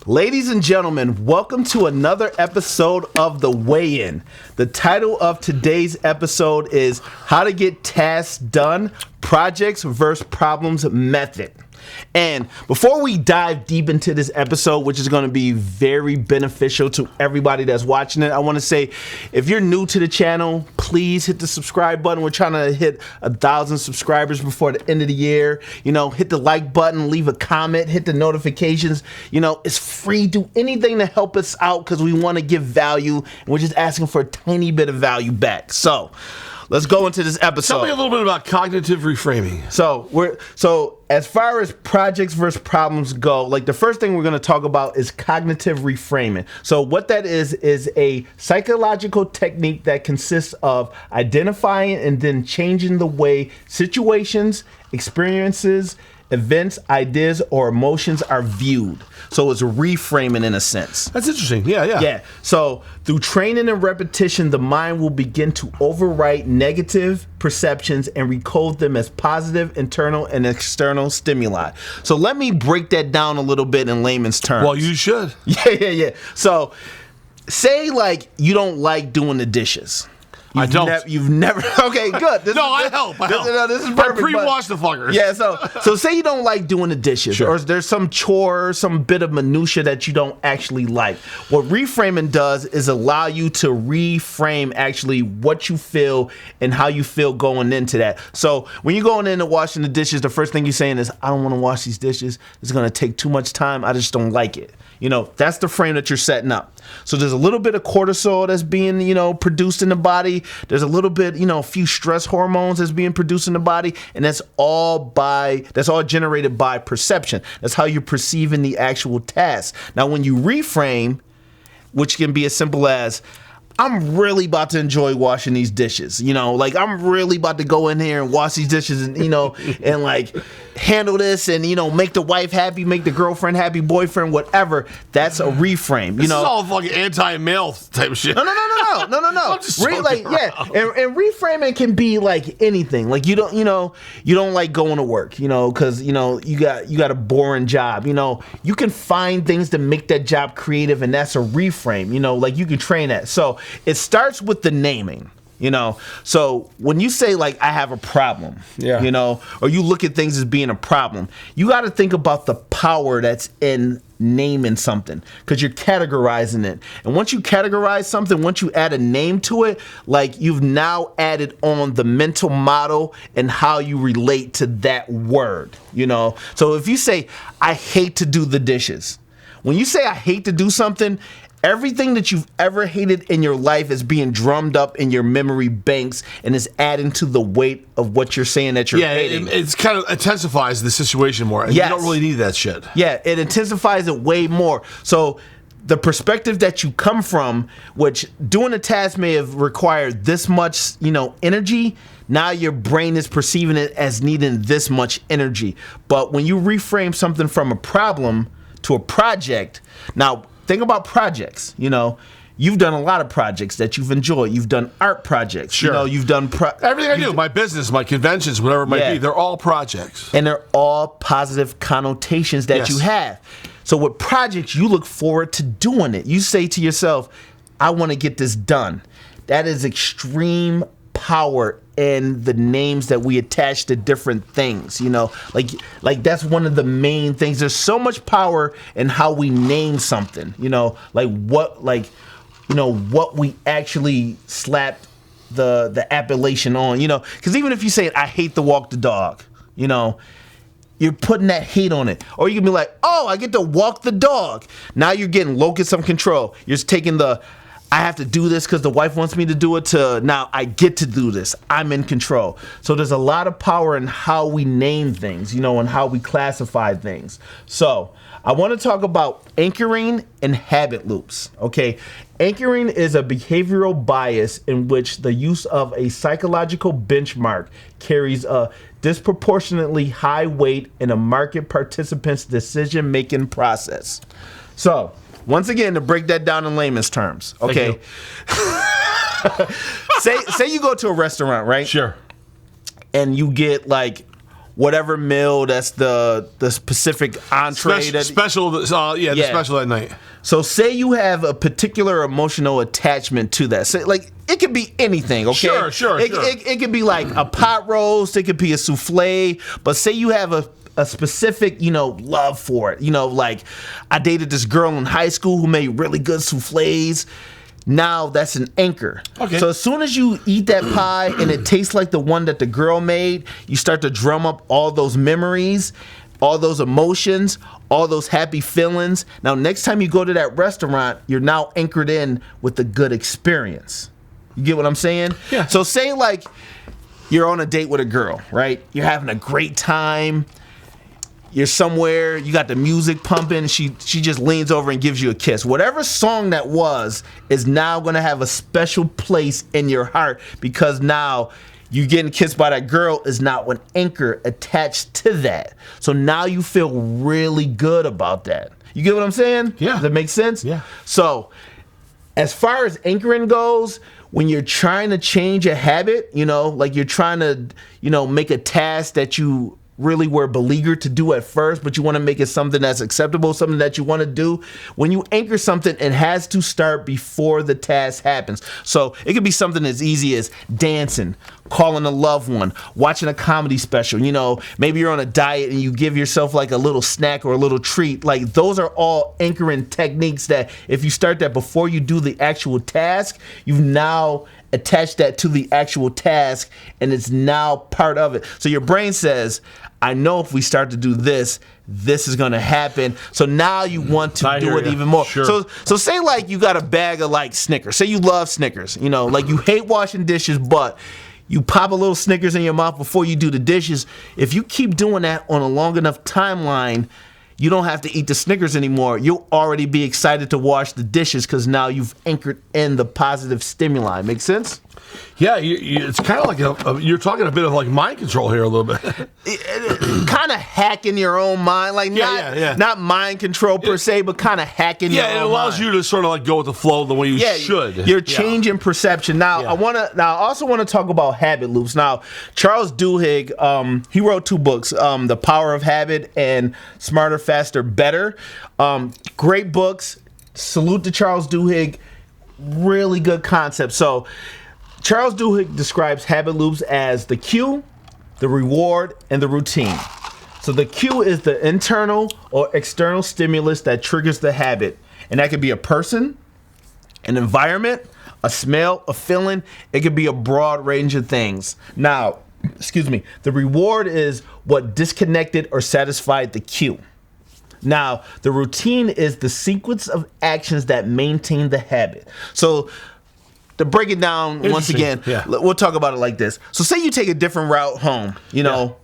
Ladies and gentlemen, welcome to another episode of The Weigh-In. The title of today's episode is How to Get Tasks Done, Projects versus Problems Method. And before we dive deep into this episode, which is going to be very beneficial to everybody that's watching it, I want to say, if you're new to the channel, please hit the subscribe button. We're trying to hit 1,000 subscribers before the end of the year. You know, hit the like button, leave a comment, hit the notifications. You know, it's free. Do anything to help us out because we want to give value, and we're just asking for a tiny bit of value back. So let's go into this episode. Tell me a little bit about cognitive reframing. So as far as projects versus problems go, like the first thing we're going to talk about is cognitive reframing. So what that is a psychological technique that consists of identifying and then changing the way situations, experiences, events, ideas, or emotions are viewed. So it's reframing in a sense. That's interesting. Yeah. So through training and repetition, the mind will begin to overwrite negative perceptions and recode them as positive internal and external stimuli. So let me break that down a little bit in layman's terms. Well, you should. Yeah. So say like you don't like doing the dishes. I don't. You've never. Okay, good. I help. This is perfect. I pre-wash the fuckers. Yeah. So say you don't like doing the dishes, Sure. or there's some chore, some bit of minutia that you don't actually like. What reframing does is allow you to reframe actually what you feel and how you feel going into that. So when you're going in and washing the dishes, the first thing you're saying is, "I don't want to wash these dishes. It's going to take too much time. I just don't like it." You know, that's the frame that you're setting up. So there's a little bit of cortisol that's being, produced in the body. There's a little bit, a few stress hormones that's being produced in the body. And that's all generated by perception. That's how you're perceiving the actual task. Now, when you reframe, which can be as simple as, I'm really about to enjoy washing these dishes, like I'm really about to go in here and wash these dishes and, and like handle this and, make the wife happy, make the girlfriend happy, boyfriend, whatever. That's a reframe, This is all fucking anti-male type shit. No. And reframing can be like anything. Like you don't like going to work, because, you got a boring job, you can find things to make that job creative, and that's a reframe, like you can train that. So it starts with the naming. So when you say like I have a problem, or you look at things as being a problem, you got to think about the power that's in naming something, because you're categorizing it. And once you categorize something, once you add a name to it, like you've now added on the mental model and how you relate to that word, So if you say I hate to do the dishes, when you say I hate to do something, everything that you've ever hated in your life is being drummed up in your memory banks and is adding to the weight of what you're saying that you're hating. It's kind of intensifies the situation more. And yes. You don't really need that shit. Yeah, it intensifies it way more. So the perspective that you come from, which doing a task may have required this much, energy, now your brain is perceiving it as needing this much energy. But when you reframe something from a problem to a project, now think about projects. You've done a lot of projects that you've enjoyed. You've done art projects. Sure. You've done everything I do, my business, my conventions, whatever it might be, they're all projects. And they're all positive connotations that you have. So with projects, you look forward to doing it. You say to yourself, I want to get this done. That is extreme power in the names that we attach to different things, like that's one of the main things. There's so much power in how we name something, what we actually slapped the appellation on, because even if you say I hate to walk the dog, you're putting that hate on it. Or you can be like, oh, I get to walk the dog. Now you're getting locus of control. You're just taking the I have to do this because the wife wants me to do it to now I get to do this. I'm in control. So there's a lot of power in how we name things, and how we classify things. So I want to talk about anchoring and habit loops. Okay. Anchoring is a behavioral bias in which the use of a psychological benchmark carries a disproportionately high weight in a market participant's decision-making process. So once again, to break that down in layman's terms, okay? say you go to a restaurant, right? Sure. And you get like whatever meal that's the specific entree. Special the special that night. So say you have a particular emotional attachment to that. Say, like, it could be anything, okay? Sure. It could be like a pot roast. It could be a souffle. But say you have a specific, love for it. Like, I dated this girl in high school who made really good souffles. Now that's an anchor. Okay. So as soon as you eat that pie and it tastes like the one that the girl made, you start to drum up all those memories, all those emotions, all those happy feelings. Now, next time you go to that restaurant, you're now anchored in with a good experience. You get what I'm saying? Yeah. So say like you're on a date with a girl, right? You're having a great time. You're somewhere, you got the music pumping, she just leans over and gives you a kiss. Whatever song that was is now going to have a special place in your heart because now you getting kissed by that girl is now an anchor attached to that. So now you feel really good about that. You get what I'm saying? Yeah. Does that make sense? Yeah. So as far as anchoring goes, when you're trying to change a habit, like you're trying to, make a task that you really were beleaguered to do at first, but you want to make it something that's acceptable, something that you want to do. When you anchor something, it has to start before the task happens. So it could be something as easy as dancing, calling a loved one, watching a comedy special. Maybe you're on a diet and you give yourself like a little snack or a little treat. Like, those are all anchoring techniques that if you start that before you do the actual task, you've now attached that to the actual task and it's now part of it. So your brain says, I know if we start to do this, this is going to happen. So now you want to do it even more. Sure. So say like you got a bag of like Snickers. Say you love Snickers. Like you hate washing dishes, but you pop a little Snickers in your mouth before you do the dishes. If you keep doing that on a long enough timeline, you don't have to eat the Snickers anymore. You'll already be excited to wash the dishes because now you've anchored in the positive stimuli. Make sense? Yeah, it's kind of like you're talking a bit of like mind control here a little bit. Kind of hacking your own mind, like not mind control per se, but kind of hacking your own mind. Yeah, it allows you to sort of like go with the flow the way you should. You're changing perception. Now, I also want to talk about habit loops. Now, Charles Duhigg, he wrote 2 books, The Power of Habit and Smarter, Faster, Better. Great books. Salute to Charles Duhigg. Really good concept. So, Charles Duhigg describes habit loops as the cue, the reward, and the routine. So the cue is the internal or external stimulus that triggers the habit. And that could be a person, an environment, a smell, a feeling. It could be a broad range of things. Now, the reward is what disconnected or satisfied the cue. Now, the routine is the sequence of actions that maintain the habit. So to break it down once again, we'll talk about it like this. So say you take a different route home,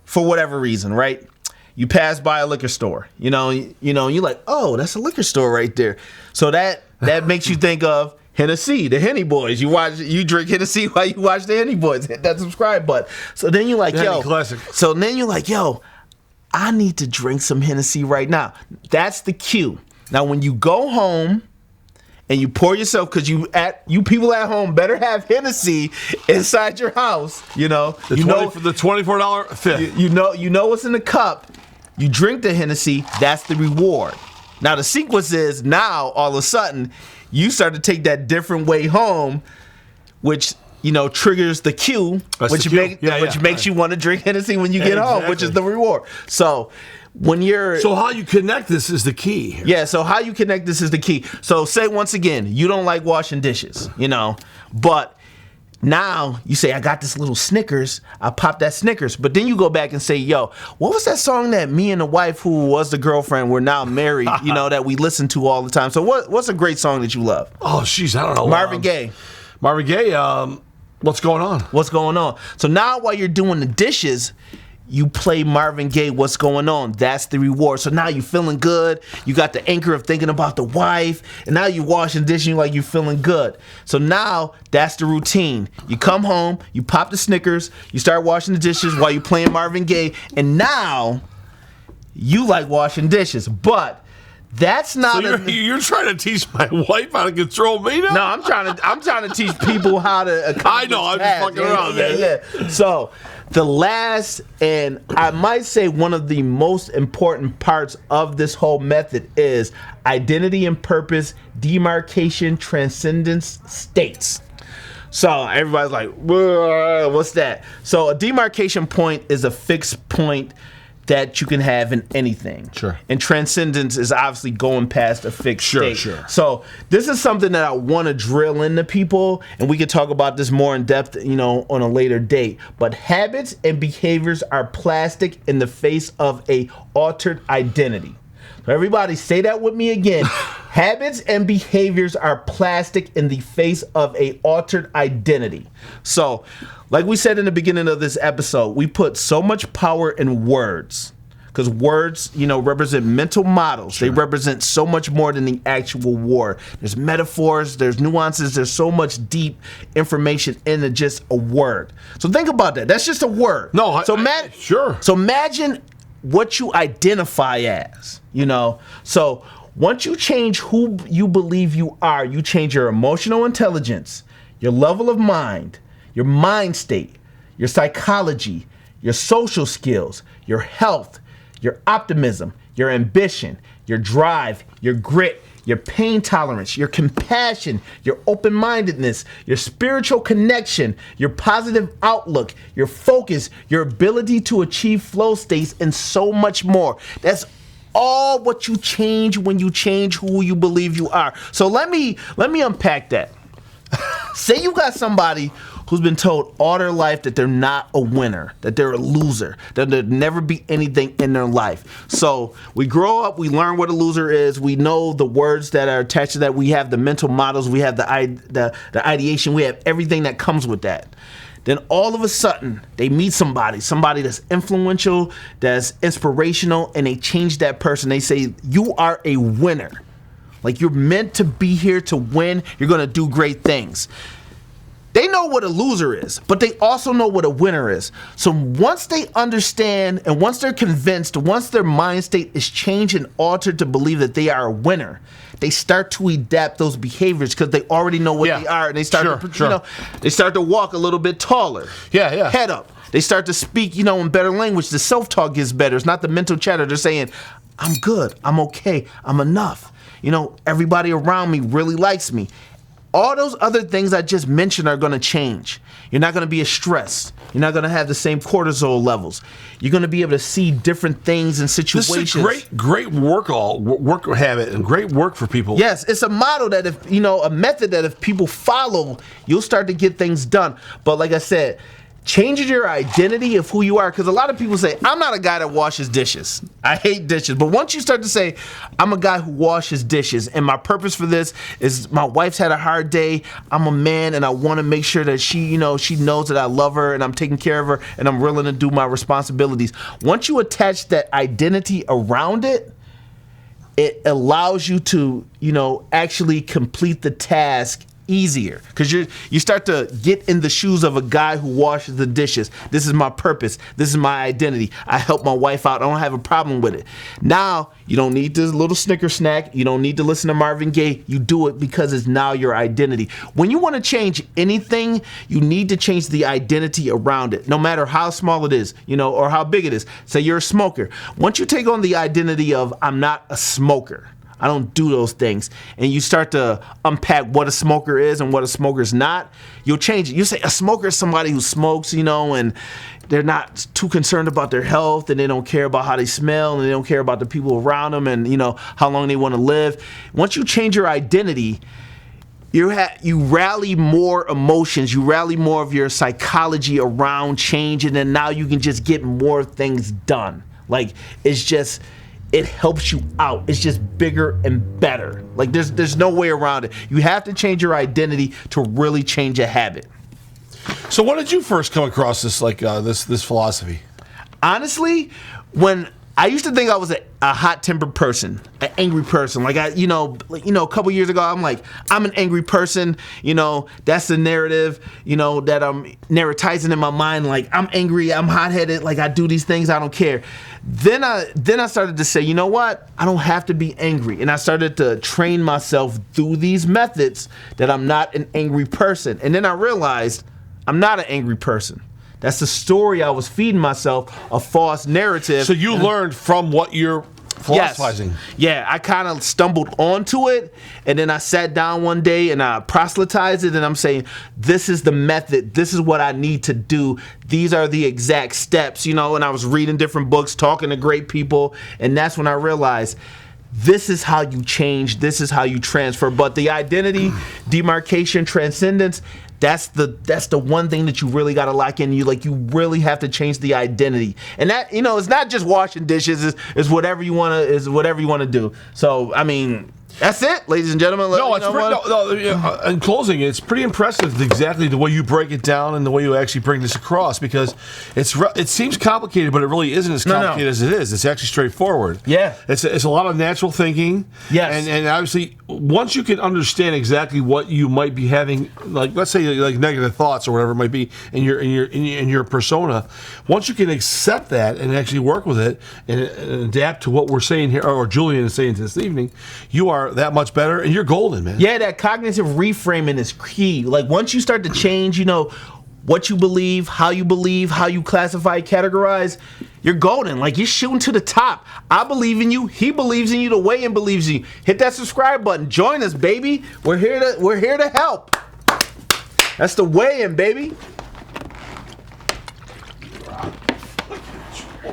for whatever reason, right? You pass by a liquor store, you're like, oh, that's a liquor store right there. So that makes you think of Hennessy, the Henny Boys. You drink Hennessy while you watch the Henny Boys. Hit that subscribe button. So then you're like, classic. So then you're like, I need to drink some Hennessy right now. That's the cue. Now, when you go home and you pour yourself, because you people at home better have Hennessy inside your house. For the $24 fifth. You know what's in the cup. You drink the Hennessy. That's the reward. Now the sequence is now all of a sudden you start to take that different way home, which triggers the cue, which makes you want to drink Hennessy when you get home, which is the reward. So how you connect this is the key here. Yeah, so how you connect this is the key. So say once again, you don't like washing dishes, but now you say, I got this little Snickers, I pop that Snickers, but then you go back and say, what was that song that me and the wife who was the girlfriend, we're now married, that we listen to all the time? So what's a great song that you love? Oh, jeez, I don't know. Marvin Gaye. What's going on? What's going on? So now while you're doing the dishes, you play Marvin Gaye, What's Going On. That's the reward. So now you're feeling good. You got the anchor of thinking about the wife. And now you're washing dishes like you're feeling good. So now that's the routine. You come home, you pop the Snickers, you start washing the dishes while you're playing Marvin Gaye. And now you like washing dishes. But that's not. So you're trying to teach my wife how to control me now? No, I'm trying to teach people how to. I know. I'm just fucking around, man. Yeah. So The last, and I might say one of the most important parts of this whole method is identity and purpose, demarcation, transcendence, states. So everybody's like, what's that? So a demarcation point is a fixed point that you can have in anything. Sure. And transcendence is obviously going past a fixed state. Sure. So this is something that I want to drill into people, and we could talk about this more in depth, on a later date. But habits and behaviors are plastic in the face of a altered identity. So everybody say that with me again. Habits and behaviors are plastic in the face of a altered identity. So, like we said in the beginning of this episode, we put so much power in words. Because words, represent mental models. Sure. They represent so much more than the actual word. There's metaphors, there's nuances, there's so much deep information into just a word. So think about that. That's just a word. No, sure. So imagine what you identify as, So once you change who you believe you are, you change your emotional intelligence, your level of mind, your mind state, your psychology, your social skills, your health, your optimism, your ambition, your drive, your grit, your pain tolerance, your compassion, your open-mindedness, your spiritual connection, your positive outlook, your focus, your ability to achieve flow states, and so much more. That's all what you change when you change who you believe you are. So let me unpack that. Say you got somebody who's been told all their life that they're not a winner, that they're a loser, that there'll never be anything in their life. So we grow up, we learn what a loser is, we know the words that are attached to that, we have the mental models, we have the ideation, we have everything that comes with that. Then all of a sudden, they meet somebody that's influential, that's inspirational, and they change that person. They say, you are a winner. Like, you're meant to be here to win. You're going to do great things. They know what a loser is, but they also know what a winner is. So once they understand and once they're convinced, once their mind state is changed and altered to believe that they are a winner, they start to adapt those behaviors because they already know what they are, and they start they start to walk a little bit taller. Yeah. Head up. They start to speak, in better language. The self-talk gets better. It's not the mental chatter. They're saying, I'm good. I'm okay. I'm enough. Everybody around me really likes me. All those other things I just mentioned are going to change. You're not going to be as stressed. You're not going to have the same cortisol levels. You're going to be able to see different things and situations. This is a great work habit and great work for people. Yes, it's a model that a method that if people follow, you'll start to get things done. But like I said, changing your identity of who you are, because a lot of people say, I'm not a guy that washes dishes. I hate dishes. But once you start to say, I'm a guy who washes dishes, and my purpose for this is my wife's had a hard day, I'm a man, and I want to make sure that she knows that I love her, and I'm taking care of her, and I'm willing to do my responsibilities. Once you attach that identity around it, it allows you to, actually complete the task easier, because you start to get in the shoes of a guy who washes the dishes. This is my purpose. This is my identity. I help my wife out. I don't have a problem with it. Now, you don't need this little Snicker snack. You don't need to listen to Marvin Gaye. You do it because it's now your identity. When you want to change anything, you need to change the identity around it, no matter how small it is, or how big it is. Say you're a smoker. Once you take on the identity of, I'm not a smoker, I don't do those things, and you start to unpack what a smoker is and what a smoker is not, you'll change it. You say a smoker is somebody who smokes, and they're not too concerned about their health, and they don't care about how they smell, and they don't care about the people around them, and how long they want to live. Once you change your identity, you rally more emotions, you rally more of your psychology around change, and then now you can just get more things done. Like, it helps you out. It's just bigger and better. Like, there's no way around it. You have to change your identity to really change a habit. So when did you first come across this this philosophy? Honestly, when I used to think I was a hot-tempered person, an angry person. Like, a couple years ago, I'm an angry person. That's the narrative, that I'm narratizing in my mind. Like, I'm angry, I'm hot-headed, like, I do these things, I don't care. Then I started to say, you know what? I don't have to be angry. And I started to train myself through these methods that I'm not an angry person. And then I realized I'm not an angry person. That's the story I was feeding myself, a false narrative. So you learned from what you're philosophizing. Yes. Yeah, I kind of stumbled onto it, and then I sat down one day and I proselytized it, and I'm saying, this is the method. This is what I need to do. These are the exact steps, and I was reading different books, talking to great people, and that's when I realized this is how you change. This is how you transfer. But the identity, demarcation, transcendence, that's the one thing that you really got to lock in. You really have to change the identity, and that it's not just washing dishes. It's whatever you want to do. So I mean, that's it, ladies and gentlemen. In closing, it's pretty impressive exactly the way you break it down and the way you actually bring this across, because it seems complicated, but it really isn't as complicated as it is. It's actually straightforward. Yeah. It's a lot of natural thinking. Yes. And obviously, once you can understand exactly what you might be having, like let's say like negative thoughts or whatever it might be in your persona, once you can accept that and actually work with it and adapt to what we're saying here, or Julian is saying this evening, you are that much better, and you're golden, man. Yeah, that cognitive reframing is key. Like, once you start to change, what you believe, how you classify, categorize, you're golden. Like, you're shooting to the top. I believe in you. He believes in you. The Weigh-In believes in you. Hit that subscribe button. Join us, baby. We're here to help. That's the Weigh-In, baby.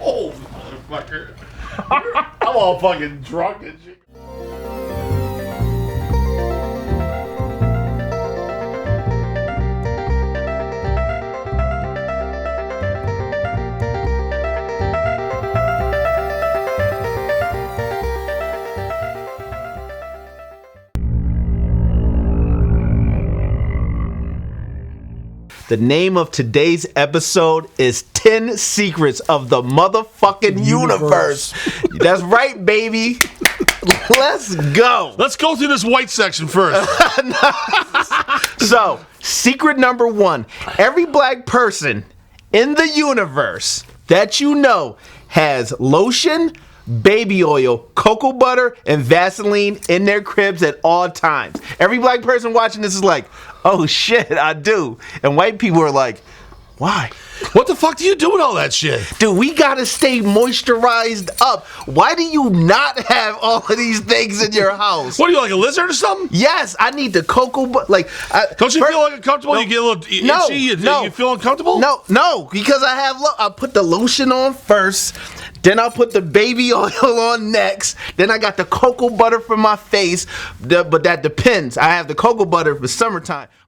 Oh, motherfucker. I'm all fucking drunk and shit. The name of today's episode is 10 Secrets of the Motherfucking Universe. That's right, baby. Let's go. Let's go through this white section first. So, secret number 1. Every black person in the universe that has lotion, baby oil, cocoa butter, and Vaseline in their cribs at all times. Every black person watching this is like, oh shit, I do. And white people are like, why? What the fuck do you do with all that shit? Dude, we gotta stay moisturized up. Why do you not have all of these things in your house? What are you, like a lizard or something? Yes, I need the cocoa butter. Don't you feel like uncomfortable? You get a little itchy? You feel uncomfortable? No, because I put the lotion on first. Then I'll put the baby oil on next. Then I got the cocoa butter for my face. But that depends. I have the cocoa butter for summertime.